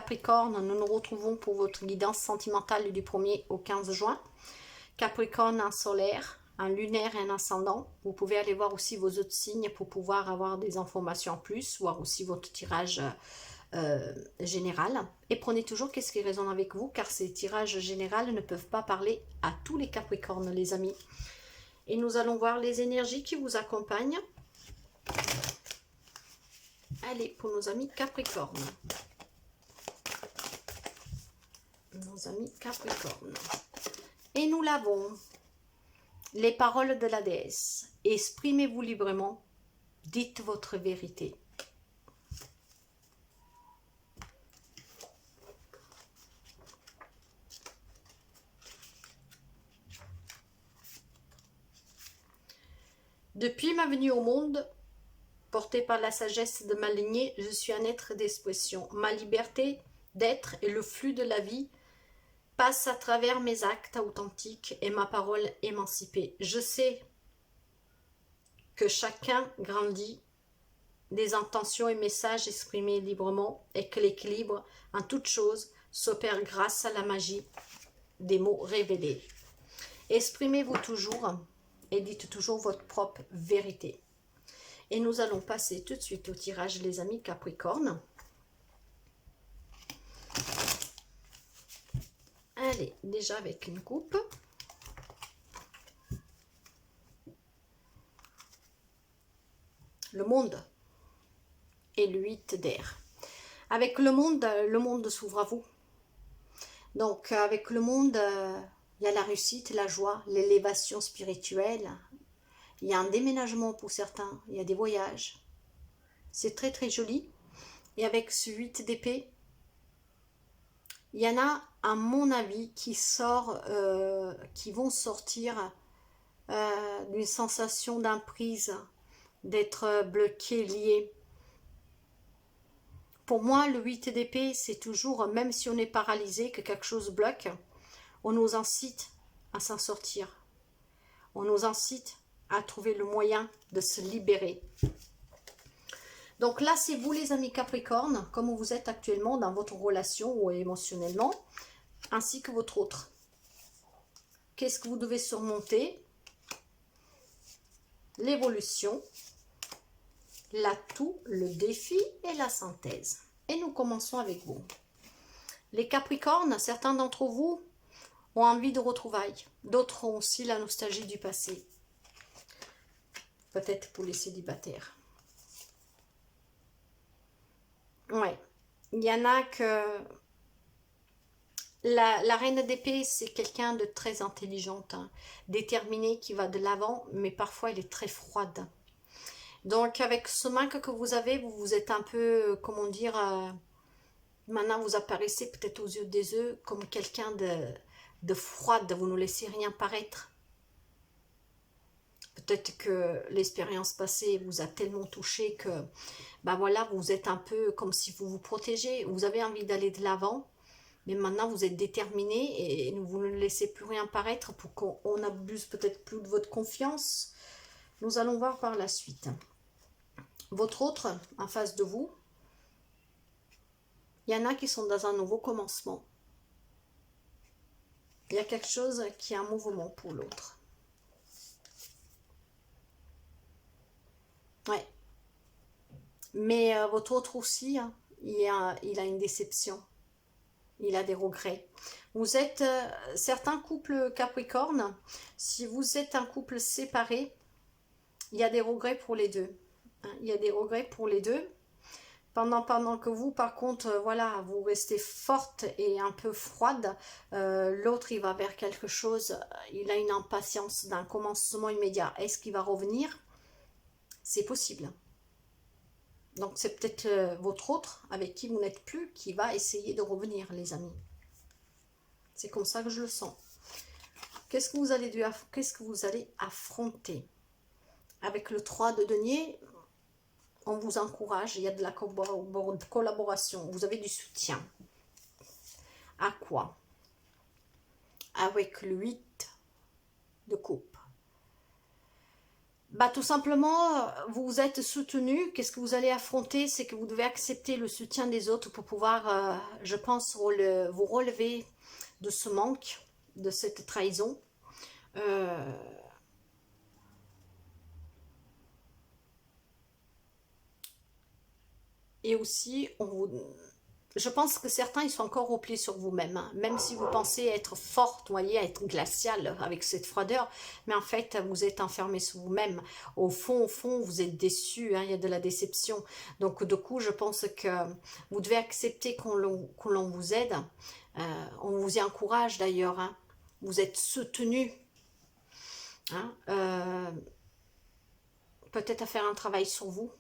Capricorne, nous nous retrouvons pour votre guidance sentimentale du 1er au 15 juin. Capricorne, un solaire, un lunaire et un ascendant. Vous pouvez aller voir aussi vos autres signes pour pouvoir avoir des informations en plus, voir aussi votre tirage général. Et prenez toujours qu'est-ce qui résonne avec vous, car ces tirages généraux ne peuvent pas parler à tous les Capricornes, les amis. Et nous allons voir les énergies qui vous accompagnent. Allez, pour nos amis Capricorne. Nos amis Capricorne. Et nous l'avons. Les paroles de la déesse. Exprimez-vous librement. Dites votre vérité. Depuis ma venue au monde, porté par la sagesse de ma lignée, je suis un être d'expression. Ma liberté d'être et le flux de la vie passe à travers mes actes authentiques et ma parole émancipée. Je sais que chacun grandit des intentions et messages exprimés librement et que l'équilibre en toute chose s'opère grâce à la magie des mots révélés. Exprimez-vous toujours et dites toujours votre propre vérité. Et nous allons passer tout de suite au tirage, les amis Capricorne. Allez, déjà avec une coupe. Le monde et le 8 d'air. Avec le monde s'ouvre à vous. Donc, avec le monde, il y a la réussite, la joie, l'élévation spirituelle. Il y a un déménagement pour certains, il y a des voyages. C'est très très joli. Et avec ce 8 d'épée, il y en a, à mon avis, qui vont sortir d'une sensation d'emprise, d'être bloqués, liés. Pour moi, le 8 d'épée, c'est toujours, même si on est paralysé, que quelque chose bloque, on nous incite à s'en sortir. On nous incite à trouver le moyen de se libérer. Donc là, c'est vous les amis Capricorne, comme vous êtes actuellement dans votre relation ou émotionnellement, ainsi que votre autre. Qu'est-ce que vous devez surmonter? L'évolution, l'atout, le défi et la synthèse. Et nous commençons avec vous. Les Capricornes, certains d'entre vous ont envie de retrouvailles. D'autres ont aussi la nostalgie du passé. Peut-être pour les célibataires. Ouais. Il y en a que... La reine d'épée, c'est quelqu'un de très intelligente, hein, déterminée, qui va de l'avant, mais parfois elle est très froide. Donc avec ce manque que vous avez, vous êtes un peu, comment dire, maintenant vous apparaissez peut-être aux yeux des œufs comme quelqu'un de froide, vous ne laissez rien paraître. Peut-être que l'expérience passée vous a tellement touché que, ben voilà, vous êtes un peu comme si vous vous protégez, vous avez envie d'aller de l'avant, mais maintenant vous êtes déterminé et vous ne laissez plus rien paraître pour qu'on abuse peut-être plus de votre confiance. Nous allons voir par la suite. Votre autre, en face de vous, il y en a qui sont dans un nouveau commencement. Il y a quelque chose qui est en mouvement pour l'autre. Ouais. Mais votre autre aussi, hein, il a une déception. Il a des regrets. Vous êtes certains couples Capricorne, si vous êtes un couple séparé, il y a des regrets pour les deux. Hein, il y a des regrets pour les deux. Pendant que vous, par contre, voilà, vous restez forte et un peu froide, l'autre, il va vers quelque chose, il a une impatience d'un commencement immédiat. Est-ce qu'il va revenir? C'est possible. Donc, c'est peut-être votre autre, avec qui vous n'êtes plus, qui va essayer de revenir, les amis. C'est comme ça que je le sens. Qu'est-ce que vous allez affronter? Avec le 3 de denier, on vous encourage, il y a de la collaboration, vous avez du soutien. À quoi? Avec le 8 de coupe. Bah, tout simplement, vous êtes soutenu. Qu'est-ce que vous allez affronter? C'est que vous devez accepter le soutien des autres pour pouvoir, je pense, vous relever de ce manque, de cette trahison. Euh, et aussi, je pense que certains, ils sont encore repliés sur vous-même, hein. Même si vous pensez être forte, vous voyez, être glaciale avec cette froideur, mais en fait, vous êtes enfermé sur vous-même. Au fond, vous êtes déçu, hein, il y a de la déception. Donc, du coup, je pense que vous devez accepter qu'on vous aide. On vous y encourage d'ailleurs, hein. Vous êtes soutenu, hein, peut-être à faire un travail sur vous.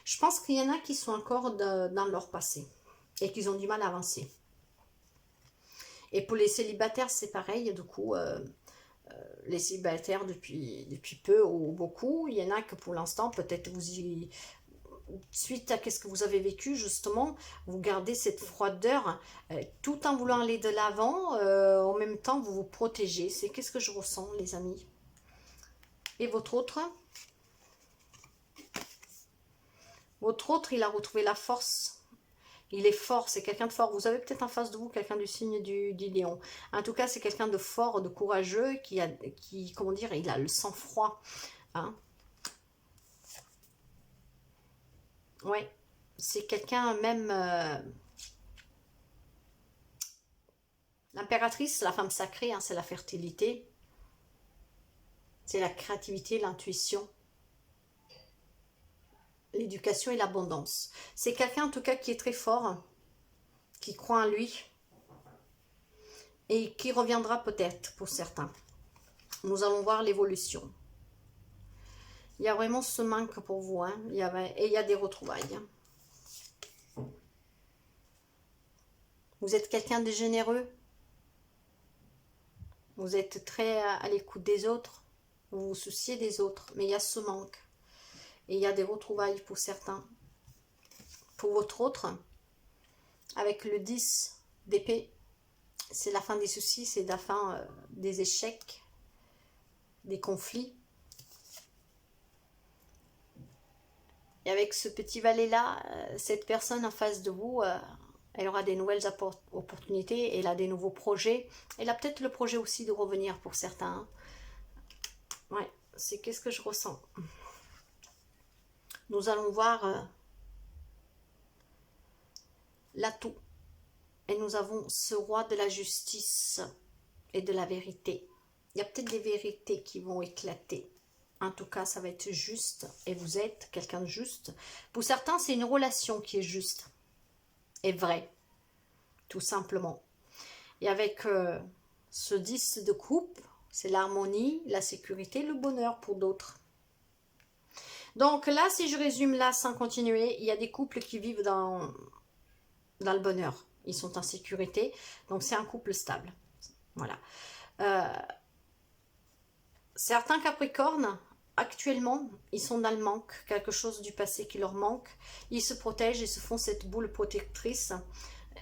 Je pense qu'il y en a qui sont encore dans leur passé et qui ont du mal à avancer. Et pour les célibataires, c'est pareil. Du coup, les célibataires depuis peu ou beaucoup, il y en a que pour l'instant, peut-être suite à ce que vous avez vécu, justement, vous gardez cette froideur tout en voulant aller de l'avant. En même temps, vous vous protégez. C'est qu'est-ce que je ressens, les amis. Et votre autre? Votre autre, il a retrouvé la force. Il est fort, c'est quelqu'un de fort. Vous avez peut-être en face de vous quelqu'un du signe du lion. En tout cas, c'est quelqu'un de fort, de courageux, comment dire, il a le sang-froid. Hein. Ouais, c'est quelqu'un même... l'impératrice, la femme sacrée, hein, c'est la fertilité. C'est la créativité, l'intuition, l'éducation et l'abondance. C'est quelqu'un en tout cas qui est très fort, qui croit en lui et qui reviendra peut-être pour certains. Nous allons voir l'évolution. Il y a vraiment ce manque pour vous, hein. Et il y a des retrouvailles. Vous êtes quelqu'un de généreux. Vous êtes très à l'écoute des autres. Vous vous souciez des autres. Mais il y a ce manque. Et il y a des retrouvailles pour certains. Pour votre autre, avec le 10 d'épée, c'est la fin des soucis, c'est la fin des échecs, des conflits. Et avec ce petit valet-là, cette personne en face de vous, elle aura des nouvelles opportunités, elle a des nouveaux projets. Elle a peut-être le projet aussi de revenir pour certains. Ouais, c'est qu'est-ce que je ressens. Nous allons voir l'atout. Et nous avons ce roi de la justice et de la vérité. Il y a peut-être des vérités qui vont éclater. En tout cas, ça va être juste. Et vous êtes quelqu'un de juste. Pour certains, c'est une relation qui est juste et vraie. Tout simplement. Et avec ce 10 de coupe, c'est l'harmonie, la sécurité, le bonheur pour d'autres. Donc là, si je résume là sans continuer, il y a des couples qui vivent dans le bonheur. Ils sont en sécurité. Donc c'est un couple stable. Voilà. Certains Capricornes, actuellement, ils sont dans le manque. Quelque chose du passé qui leur manque. Ils se protègent, ils se font cette boule protectrice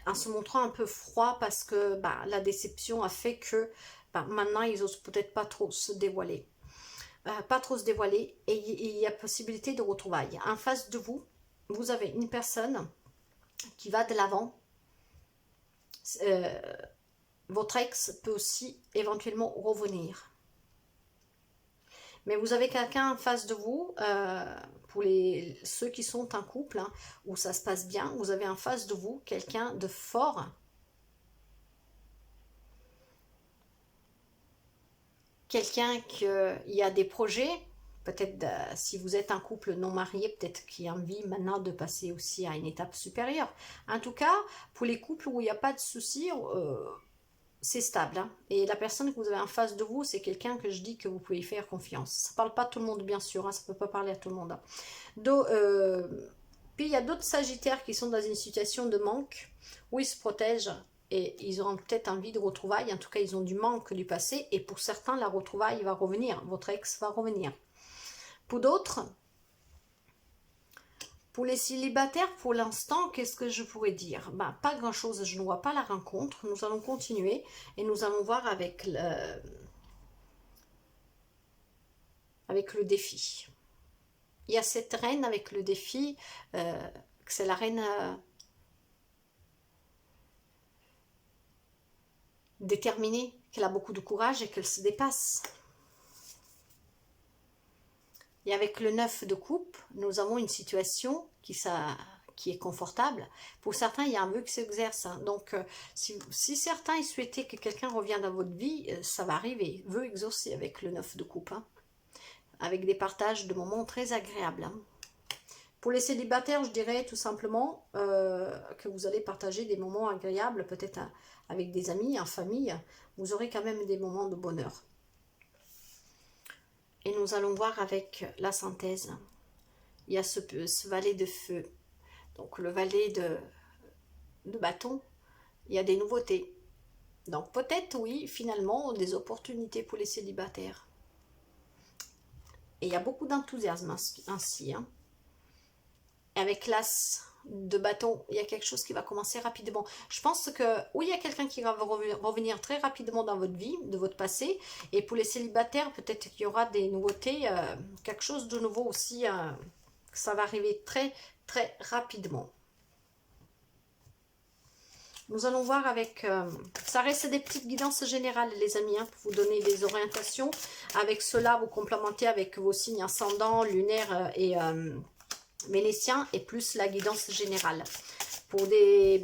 en se montrant un peu froid parce que la déception a fait que maintenant, ils n'osent peut-être pas trop se dévoiler. Et il y a possibilité de retrouvailles. En face de vous, vous avez une personne qui va de l'avant. Votre ex peut aussi éventuellement revenir. Mais vous avez quelqu'un en face de vous, pour ceux qui sont en couple, hein, où ça se passe bien, vous avez en face de vous quelqu'un de fort, quelqu'un qui a des projets, peut-être si vous êtes un couple non marié, peut-être qui a envie maintenant de passer aussi à une étape supérieure. En tout cas, pour les couples où il n'y a pas de soucis, c'est stable. Hein. Et la personne que vous avez en face de vous, c'est quelqu'un que je dis que vous pouvez y faire confiance. Ça ne parle pas à tout le monde, bien sûr. Hein, ça ne peut pas parler à tout le monde. Hein. Puis il y a d'autres sagittaires qui sont dans une situation de manque, où ils se protègent et ils auront peut-être envie de retrouvailles. En tout cas, ils ont du manque du passé. Et pour certains, la retrouvaille va revenir. Votre ex va revenir. Pour d'autres, pour les célibataires, pour l'instant, qu'est-ce que je pourrais dire? Pas grand-chose, je ne vois pas la rencontre. Nous allons continuer et nous allons voir avec avec le défi. Il y a cette reine avec le défi, c'est la reine déterminée, qu'elle a beaucoup de courage et qu'elle se dépasse. Et avec le 9 de coupe, nous avons une situation qui est confortable. Pour certains, il y a un vœu qui s'exerce. Donc, si certains souhaitaient que quelqu'un revienne dans votre vie, ça va arriver. Vœu exaucé avec le 9 de coupe. Avec des partages de moments très agréables. Pour les célibataires, je dirais tout simplement que vous allez partager des moments agréables, peut-être avec des amis, en famille. Vous aurez quand même des moments de bonheur. Et nous allons voir avec la synthèse. Il y a ce valet de feu. Donc le valet de bâton, il y a des nouveautés. Donc peut-être, oui, finalement, des opportunités pour les célibataires. Et il y a beaucoup d'enthousiasme ainsi. Hein. Et avec l'as de bâton, il y a quelque chose qui va commencer rapidement. Je pense que, oui, il y a quelqu'un qui va revenir très rapidement dans votre vie, de votre passé. Et pour les célibataires, peut-être qu'il y aura des nouveautés, quelque chose de nouveau aussi. Ça va arriver très, très rapidement. Nous allons voir avec... ça reste des petites guidances générales, les amis, hein, pour vous donner des orientations. Avec cela, vous complémentez avec vos signes ascendants, lunaires et vénitiens, et plus la guidance générale. Pour des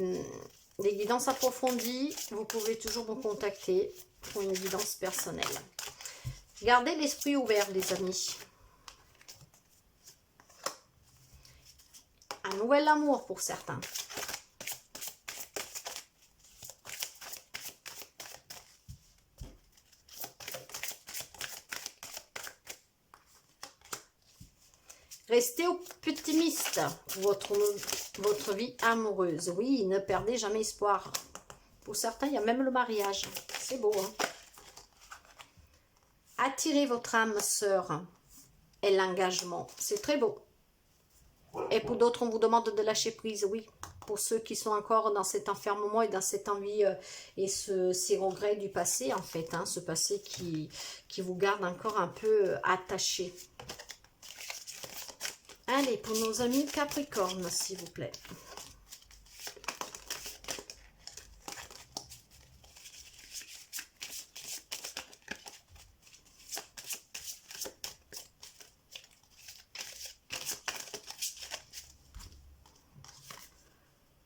guidances approfondies, vous pouvez toujours me contacter pour une guidance personnelle. Gardez l'esprit ouvert, les amis. Un nouvel amour pour certains. Restez optimiste pour votre vie amoureuse. Oui, ne perdez jamais espoir. Pour certains, il y a même le mariage. C'est beau, hein? Attirez votre âme sœur et l'engagement. C'est très beau. Et pour d'autres, on vous demande de lâcher prise, oui. Pour ceux qui sont encore dans cet enfermement et dans cette envie et ces regrets du passé, en fait. Hein, ce passé qui vous garde encore un peu attaché. Allez, pour nos amis Capricorne, s'il vous plaît.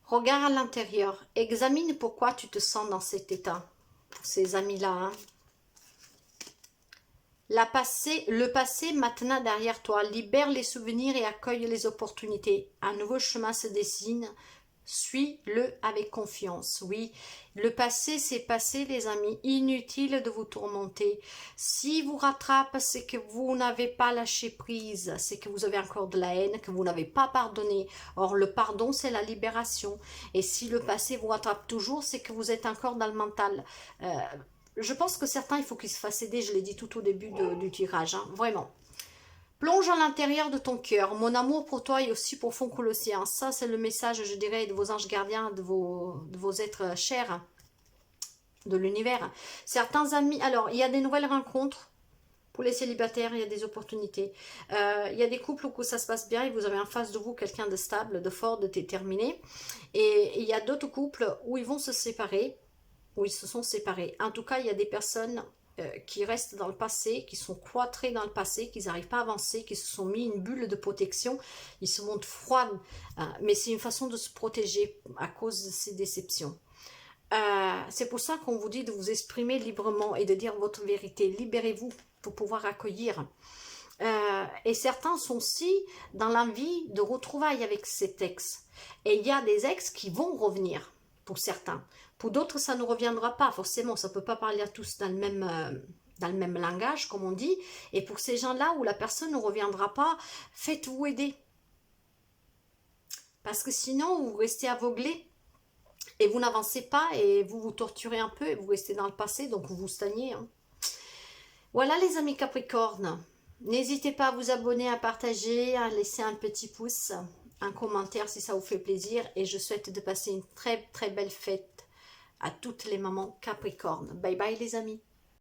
Regarde à l'intérieur. Examine pourquoi tu te sens dans cet état. Pour ces amis-là, hein. Le passé maintenant derrière toi, libère les souvenirs et accueille les opportunités. Un nouveau chemin se dessine, suis-le avec confiance. Oui, le passé c'est passé les amis, inutile de vous tourmenter. Si vous rattrape, c'est que vous n'avez pas lâché prise, c'est que vous avez encore de la haine, que vous n'avez pas pardonné. Or le pardon c'est la libération. Et si le passé vous rattrape toujours, c'est que vous êtes encore dans le mental. Je pense que certains, il faut qu'ils se fassent aider, je l'ai dit tout au début du tirage, hein, vraiment. Plonge à l'intérieur de ton cœur. Mon amour pour toi est aussi profond que l'océan. Ça, c'est le message, je dirais, de vos anges gardiens, de vos êtres chers, de l'univers. Certains amis, alors, il y a des nouvelles rencontres. Pour les célibataires, il y a des opportunités. Il y a des couples où ça se passe bien et vous avez en face de vous quelqu'un de stable, de fort, de déterminé. Et il y a d'autres couples où ils vont se séparer. Où ils se sont séparés. En tout cas, il y a des personnes qui restent dans le passé, qui sont cloîtrées dans le passé, qui n'arrivent pas à avancer, qui se sont mis une bulle de protection. Ils se montrent froides, mais c'est une façon de se protéger à cause de ces déceptions. C'est pour ça qu'on vous dit de vous exprimer librement et de dire votre vérité. Libérez-vous pour pouvoir accueillir. Et certains sont aussi dans l'envie de retrouvailles avec cet ex. Et il y a des ex qui vont revenir, pour certains. Pour d'autres, ça ne reviendra pas, forcément. Ça ne peut pas parler à tous dans le même langage, comme on dit. Et pour ces gens-là, où la personne ne reviendra pas, faites-vous aider. Parce que sinon, vous restez aveuglé. Et vous n'avancez pas, et vous vous torturez un peu, et vous restez dans le passé, donc vous stagnez. Hein. Voilà les amis Capricorne. N'hésitez pas à vous abonner, à partager, à laisser un petit pouce, un commentaire si ça vous fait plaisir. Et je souhaite de passer une très très belle fête à toutes les mamans Capricorne. Bye bye les amis.